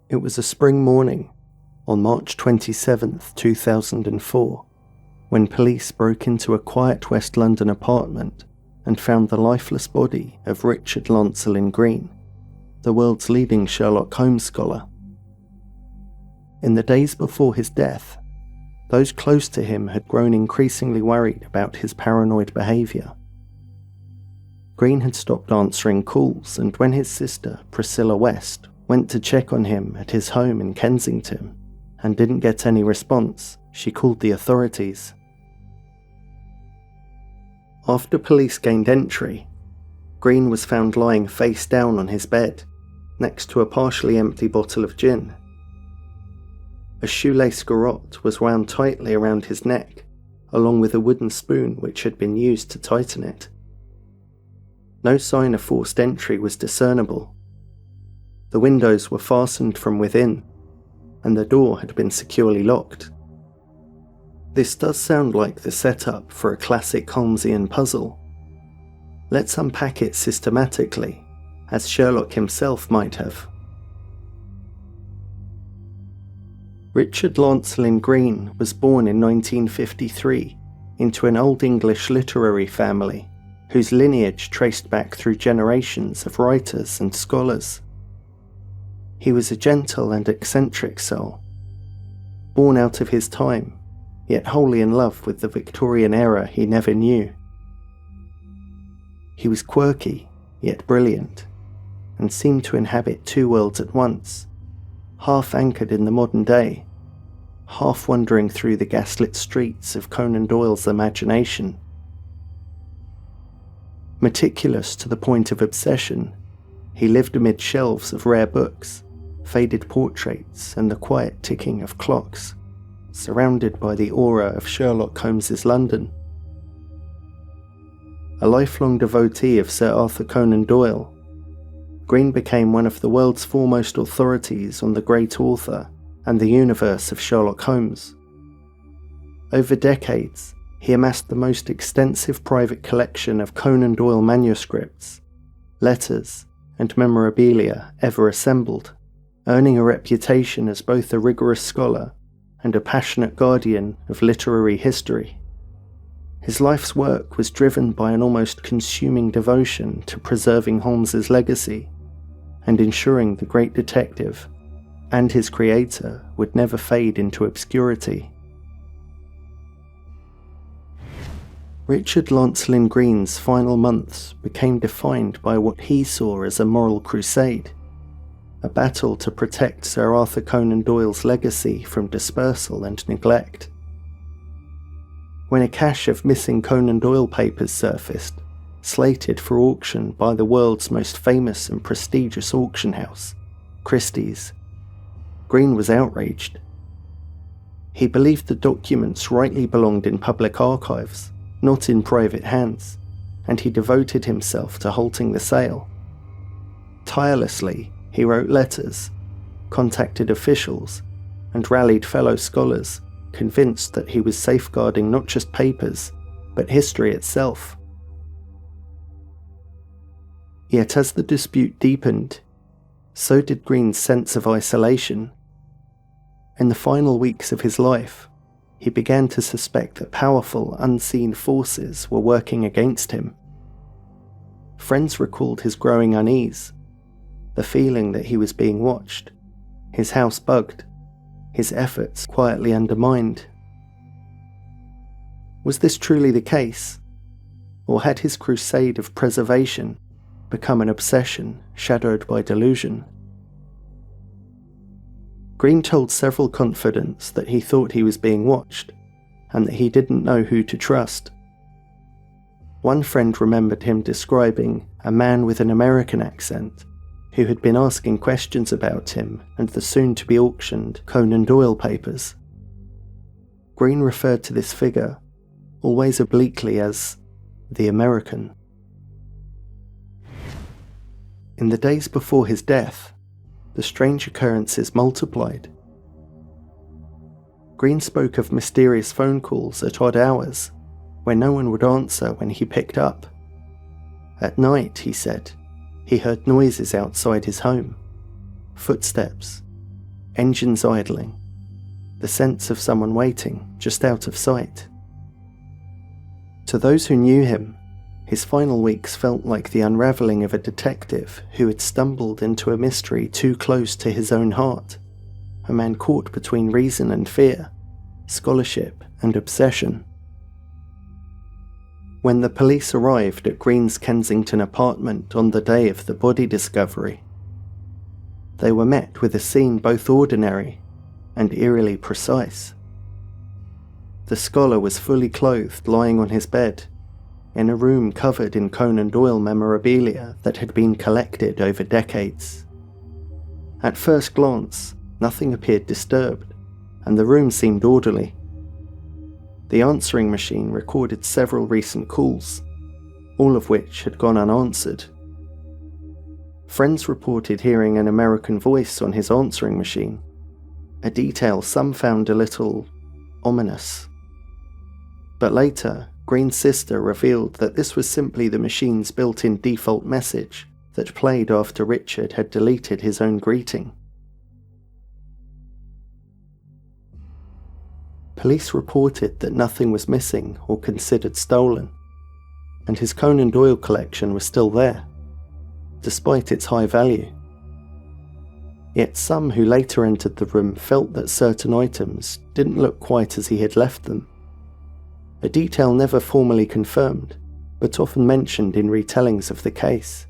It was a spring morning on March 27, 2004, when police broke into a quiet West London apartment and found the lifeless body of Richard Lancelyn Green, the world's leading Sherlock Holmes scholar. In the days before his death, those close to him had grown increasingly worried about his paranoid behaviour. Green had stopped answering calls, and when his sister, Priscilla West, went to check on him at his home in Kensington and didn't get any response, she called the authorities. After police gained entry, Green was found lying face down on his bed, next to a partially empty bottle of gin. A shoelace garrote was wound tightly around his neck, along with a wooden spoon which had been used to tighten it. No sign of forced entry was discernible. The windows were fastened from within, and the door had been securely locked. This does sound like the setup for a classic Holmesian puzzle. Let's unpack it systematically, as Sherlock himself might have. Richard Lancelyn Green was born in 1953 into an Old English literary family whose lineage traced back through generations of writers and scholars. He was a gentle and eccentric soul, born out of his time, yet wholly in love with the Victorian era he never knew. He was quirky, yet brilliant, and seemed to inhabit two worlds at once, half anchored in the modern day, half wandering through the gaslit streets of Conan Doyle's imagination. Meticulous to the point of obsession, he lived amid shelves of rare books, faded portraits, and the quiet ticking of clocks, surrounded by the aura of Sherlock Holmes's London. A lifelong devotee of Sir Arthur Conan Doyle, Green became one of the world's foremost authorities on the great author and the universe of Sherlock Holmes. Over decades, he amassed the most extensive private collection of Conan Doyle manuscripts, letters, and memorabilia ever assembled, earning a reputation as both a rigorous scholar and a passionate guardian of literary history. His life's work was driven by an almost consuming devotion to preserving Holmes's legacy and ensuring the great detective and his creator would never fade into obscurity. Richard Lancelyn Green's final months became defined by what he saw as a moral crusade, a battle to protect Sir Arthur Conan Doyle's legacy from dispersal and neglect. When a cache of missing Conan Doyle papers surfaced, slated for auction by the world's most famous and prestigious auction house, Christie's, Green was outraged. He believed the documents rightly belonged in public archives, not in private hands, and he devoted himself to halting the sale. Tirelessly, he wrote letters, contacted officials, and rallied fellow scholars, convinced that he was safeguarding not just papers, but history itself. Yet as the dispute deepened, so did Green's sense of isolation. In the final weeks of his life, he began to suspect that powerful, unseen forces were working against him. Friends recalled his growing unease, the feeling that he was being watched, his house bugged, his efforts quietly undermined. Was this truly the case? Or had his crusade of preservation become an obsession shadowed by delusion? Green told several confidants that he thought he was being watched, and that he didn't know who to trust. One friend remembered him describing a man with an American accent who had been asking questions about him and the soon-to-be auctioned Conan Doyle papers. Green referred to this figure, always obliquely, as the American. In the days before his death, the strange occurrences multiplied. Green spoke of mysterious phone calls at odd hours, where no one would answer when he picked up. At night, he said, he heard noises outside his home, footsteps, engines idling, the sense of someone waiting just out of sight. To those who knew him, his final weeks felt like the unravelling of a detective who had stumbled into a mystery too close to his own heart, a man caught between reason and fear, scholarship and obsession. When the police arrived at Green's Kensington apartment on the day of the body discovery, they were met with a scene both ordinary and eerily precise. The scholar was fully clothed, lying on his bed, in a room covered in Conan Doyle memorabilia that had been collected over decades. At first glance, nothing appeared disturbed, and the room seemed orderly. The answering machine recorded several recent calls, all of which had gone unanswered. Friends reported hearing an American voice on his answering machine, a detail some found a little ominous. But later, Green's sister revealed that this was simply the machine's built-in default message that played after Richard had deleted his own greeting. Police reported that nothing was missing or considered stolen, and his Conan Doyle collection was still there, despite its high value. Yet some who later entered the room felt that certain items didn't look quite as he had left them, a detail never formally confirmed, but often mentioned in retellings of the case.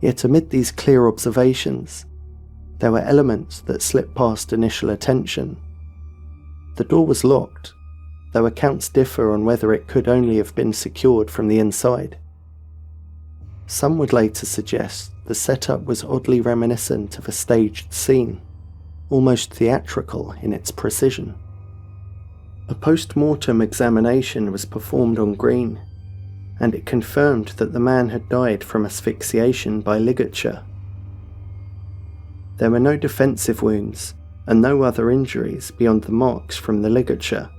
Yet amid these clear observations, there were elements that slipped past initial attention. The door was locked, though accounts differ on whether it could only have been secured from the inside. Some would later suggest the setup was oddly reminiscent of a staged scene, almost theatrical in its precision. A post-mortem examination was performed on Green, and it confirmed that the man had died from asphyxiation by ligature. There were no defensive wounds and no other injuries beyond the marks from the ligature.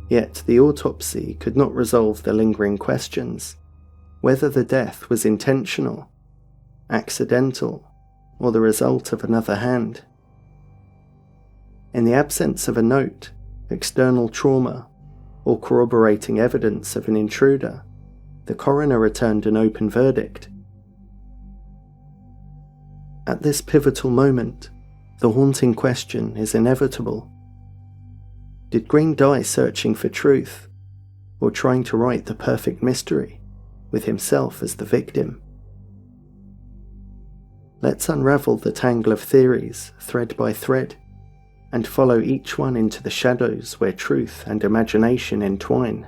Yet the autopsy could not resolve the lingering questions, whether the death was intentional, accidental, or the result of another hand. In the absence of a note, external trauma, or corroborating evidence of an intruder, the coroner returned an open verdict. At this pivotal moment, the haunting question is inevitable. Did Green die searching for truth, or trying to write the perfect mystery, with himself as the victim? Let's unravel the tangle of theories, thread by thread, and follow each one into the shadows where truth and imagination entwine.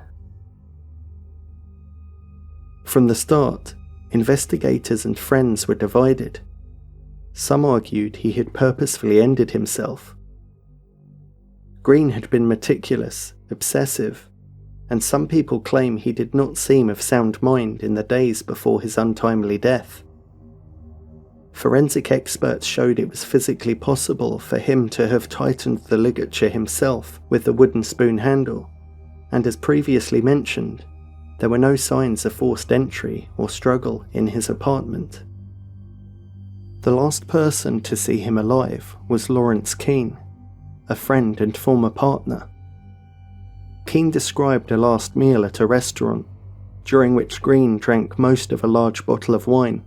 From the start, investigators and friends were divided. Some argued he had purposefully ended himself. Green had been meticulous, obsessive, and some people claim he did not seem of sound mind in the days before his untimely death. Forensic experts showed it was physically possible for him to have tightened the ligature himself with the wooden spoon handle, and as previously mentioned, there were no signs of forced entry or struggle in his apartment. The last person to see him alive was Lawrence Keane, a friend and former partner. Keane described a last meal at a restaurant, during which Green drank most of a large bottle of wine.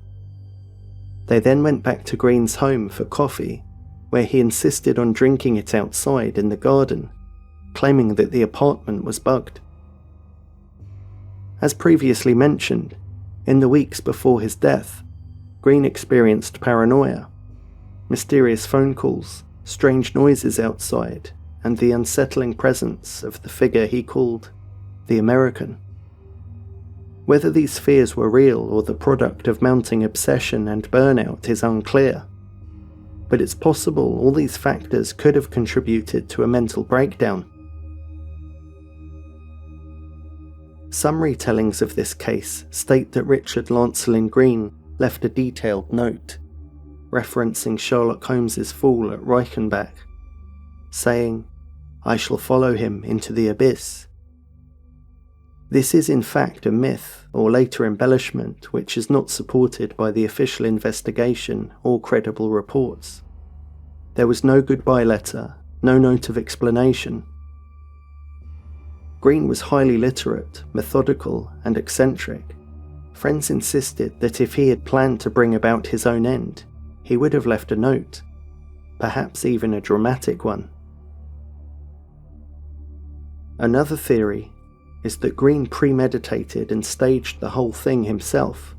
They then went back to Green's home for coffee, where he insisted on drinking it outside in the garden, claiming that the apartment was bugged. As previously mentioned, in the weeks before his death, Green experienced paranoia, mysterious phone calls, strange noises outside, and the unsettling presence of the figure he called the American. Whether these fears were real or the product of mounting obsession and burnout is unclear, but it's possible all these factors could have contributed to a mental breakdown. Some retellings of this case state that Richard Lancelyn Green left a detailed note, referencing Sherlock Holmes's fall at Reichenbach, saying, "I shall follow him into the abyss." This is in fact a myth or later embellishment which is not supported by the official investigation or credible reports. There was no goodbye letter, no note of explanation. Green was highly literate, methodical, and eccentric. Friends insisted that if he had planned to bring about his own end, he would have left a note, perhaps even a dramatic one. Another theory is that Green premeditated and staged the whole thing himself.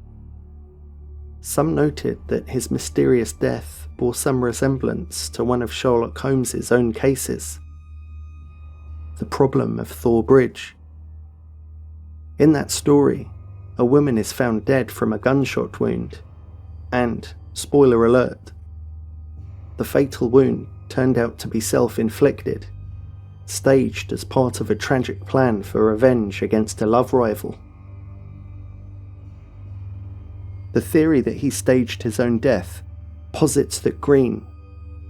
Some noted that his mysterious death bore some resemblance to one of Sherlock Holmes's own cases, the problem of Thor Bridge. In that story, a woman is found dead from a gunshot wound, and, spoiler alert, the fatal wound turned out to be self-inflicted, staged as part of a tragic plan for revenge against a love rival. The theory that he staged his own death posits that Green,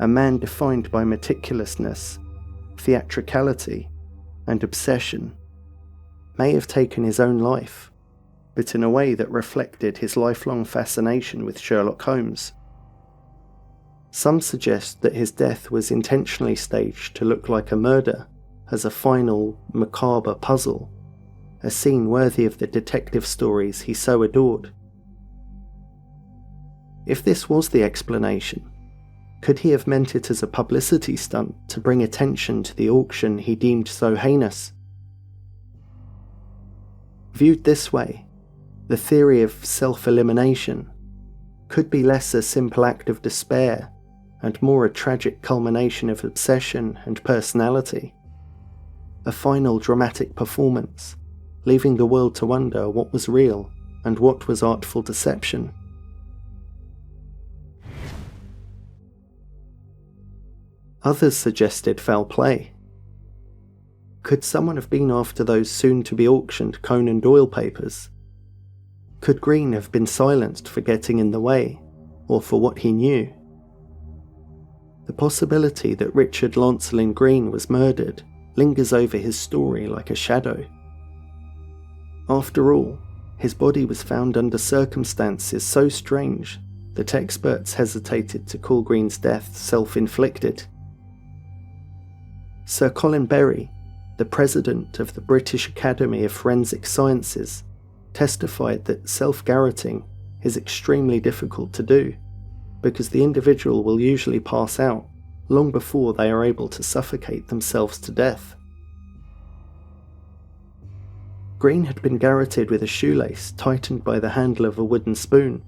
a man defined by meticulousness, theatricality, and obsession, may have taken his own life, but in a way that reflected his lifelong fascination with Sherlock Holmes. Some suggest that his death was intentionally staged to look like a murder, as a final, macabre puzzle, a scene worthy of the detective stories he so adored. If this was the explanation, could he have meant it as a publicity stunt to bring attention to the auction he deemed so heinous? Viewed this way, the theory of self-elimination could be less a simple act of despair and more a tragic culmination of obsession and personality. A final dramatic performance, leaving the world to wonder what was real and what was artful deception. Others suggested foul play. Could someone have been after those soon-to-be auctioned Conan Doyle papers? Could Green have been silenced for getting in the way, or for what he knew? The possibility that Richard Lancelyn Green was murdered lingers over his story like a shadow. After all, his body was found under circumstances so strange that experts hesitated to call Green's death self-inflicted. Sir Colin Berry, the president of the British Academy of Forensic Sciences, testified that self-garroting is extremely difficult to do, because the individual will usually pass out long before they are able to suffocate themselves to death. Green had been garroted with a shoelace tightened by the handle of a wooden spoon,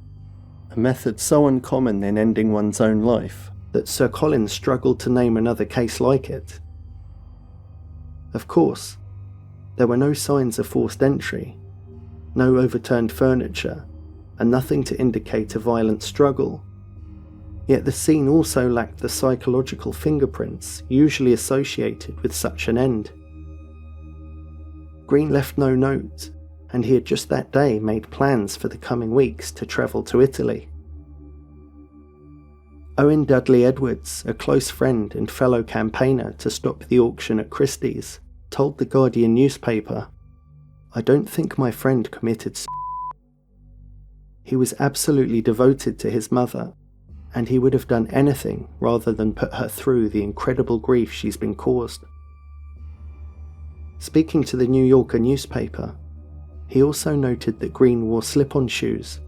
a method so uncommon in ending one's own life that Sir Colin struggled to name another case like it. Of course, there were no signs of forced entry, no overturned furniture, and nothing to indicate a violent struggle. Yet the scene also lacked the psychological fingerprints usually associated with such an end. Green left no note, and he had just that day made plans for the coming weeks to travel to Italy. Owen Dudley Edwards, a close friend and fellow campaigner to stop the auction at Christie's, told the Guardian newspaper, "I don't think my friend committed He was absolutely devoted to his mother, and he would have done anything rather than put her through the incredible grief she's been caused." Speaking to the New Yorker newspaper, he also noted that Green wore slip-on shoes,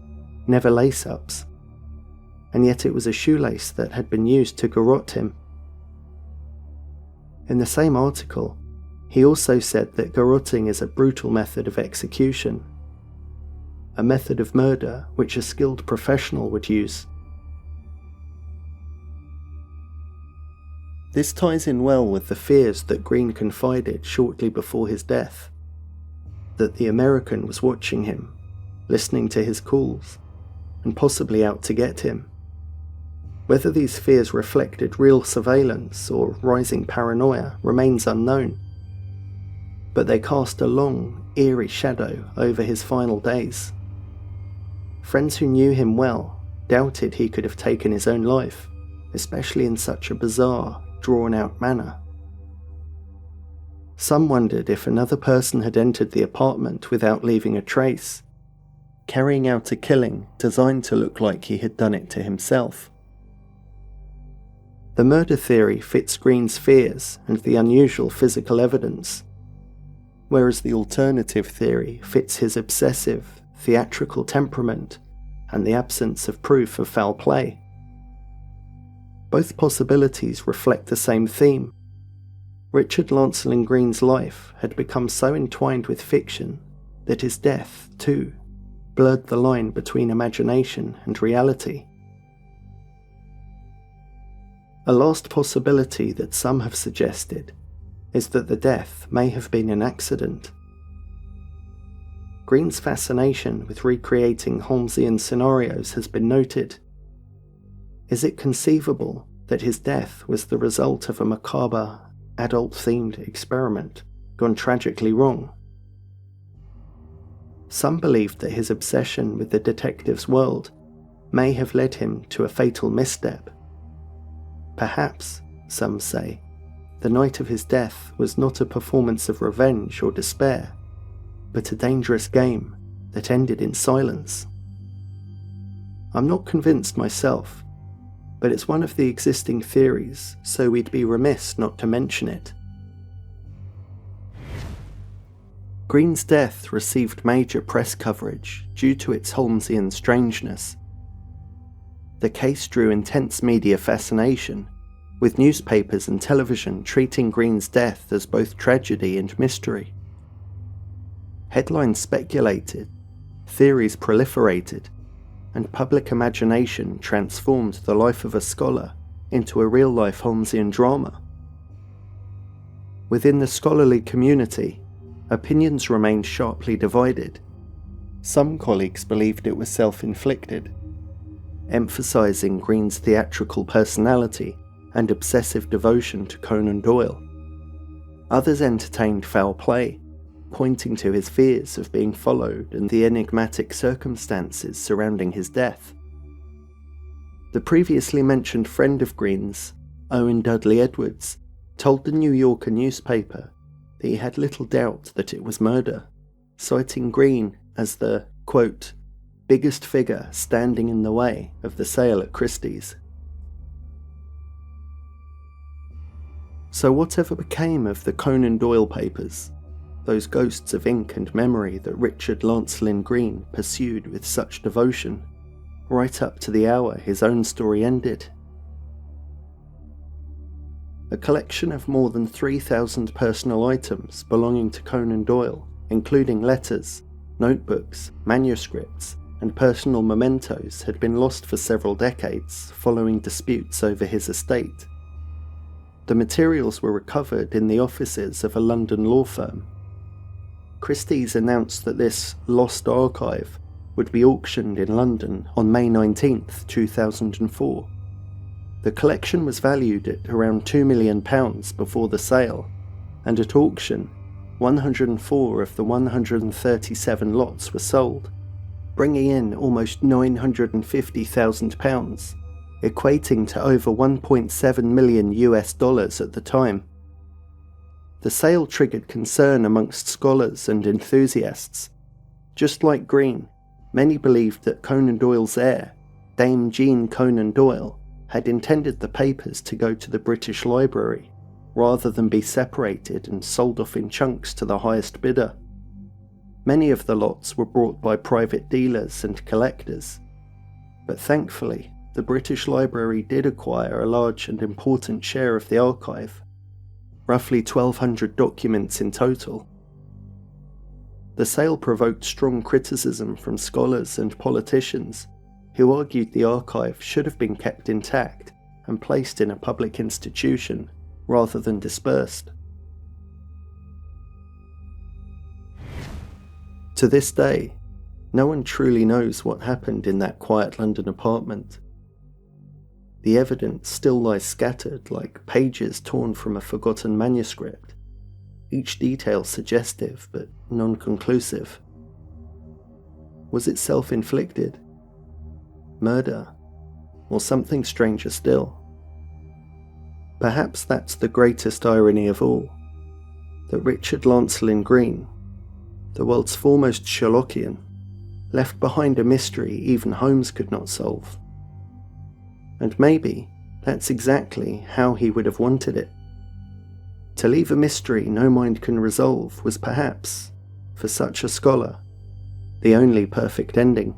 never lace-ups, and yet it was a shoelace that had been used to garrote him. In the same article, he also said that garroting is a brutal method of execution, a method of murder which a skilled professional would use. This ties in well with the fears that Green confided shortly before his death, that the American was watching him, listening to his calls, and possibly out to get him. Whether these fears reflected real surveillance or rising paranoia remains unknown, but they cast a long, eerie shadow over his final days. Friends who knew him well doubted he could have taken his own life, especially in such a bizarre, drawn-out manner. Some wondered if another person had entered the apartment without leaving a trace, carrying out a killing designed to look like he had done it to himself. The murder theory fits Green's fears and the unusual physical evidence, whereas the alternative theory fits his obsessive, theatrical temperament and the absence of proof of foul play. Both possibilities reflect the same theme. Richard Lancelyn Green's life had become so entwined with fiction that his death, too, blurred the line between imagination and reality. A last possibility that some have suggested is that the death may have been an accident. Green's fascination with recreating Holmesian scenarios has been noted. Is it conceivable that his death was the result of a macabre, adult-themed experiment gone tragically wrong? Some believed that his obsession with the detective's world may have led him to a fatal misstep. Perhaps, some say, the night of his death was not a performance of revenge or despair, but a dangerous game that ended in silence. I'm not convinced myself, but it's one of the existing theories, so we'd be remiss not to mention it. Green's death received major press coverage due to its Holmesian strangeness. The case drew intense media fascination, with newspapers and television treating Green's death as both tragedy and mystery. Headlines speculated, theories proliferated, and public imagination transformed the life of a scholar into a real-life Holmesian drama. Within the scholarly community, opinions remained sharply divided. Some colleagues believed it was self-inflicted, emphasizing Green's theatrical personality and obsessive devotion to Conan Doyle. Others entertained foul play, pointing to his fears of being followed and the enigmatic circumstances surrounding his death. The previously mentioned friend of Green's, Owen Dudley Edwards, told the New Yorker newspaper that he had little doubt that it was murder, citing Green as the, quote, biggest figure standing in the way of the sale at Christie's. So whatever became of the Conan Doyle papers, those ghosts of ink and memory that Richard Lancelyn Green pursued with such devotion, right up to the hour his own story ended? A collection of more than 3,000 personal items belonging to Conan Doyle, including letters, notebooks, manuscripts, and personal mementos, had been lost for several decades following disputes over his estate. The materials were recovered in the offices of a London law firm. Christie's announced that this lost archive would be auctioned in London on May 19, 2004. The collection was valued at around £2 million before the sale, and at auction, 104 of the 137 lots were sold, bringing in almost £950,000, equating to over $1.7 million at the time. The sale triggered concern amongst scholars and enthusiasts. Just like Green, many believed that Conan Doyle's heir, Dame Jean Conan Doyle, had intended the papers to go to the British Library, rather than be separated and sold off in chunks to the highest bidder. Many of the lots were bought by private dealers and collectors, but thankfully, the British Library did acquire a large and important share of the archive, roughly 1,200 documents in total. The sale provoked strong criticism from scholars and politicians who argued the archive should have been kept intact and placed in a public institution rather than dispersed. To this day, no one truly knows what happened in that quiet London apartment. The evidence still lies scattered like pages torn from a forgotten manuscript, each detail suggestive but non-conclusive. Was it self-inflicted? Murder? Or something stranger still? Perhaps that's the greatest irony of all, that Richard Lancelyn Green, the world's foremost Sherlockian, left behind a mystery even Holmes could not solve. And maybe, That's exactly how he would have wanted it. To leave a mystery no mind can resolve was perhaps, for such a scholar, the only perfect ending.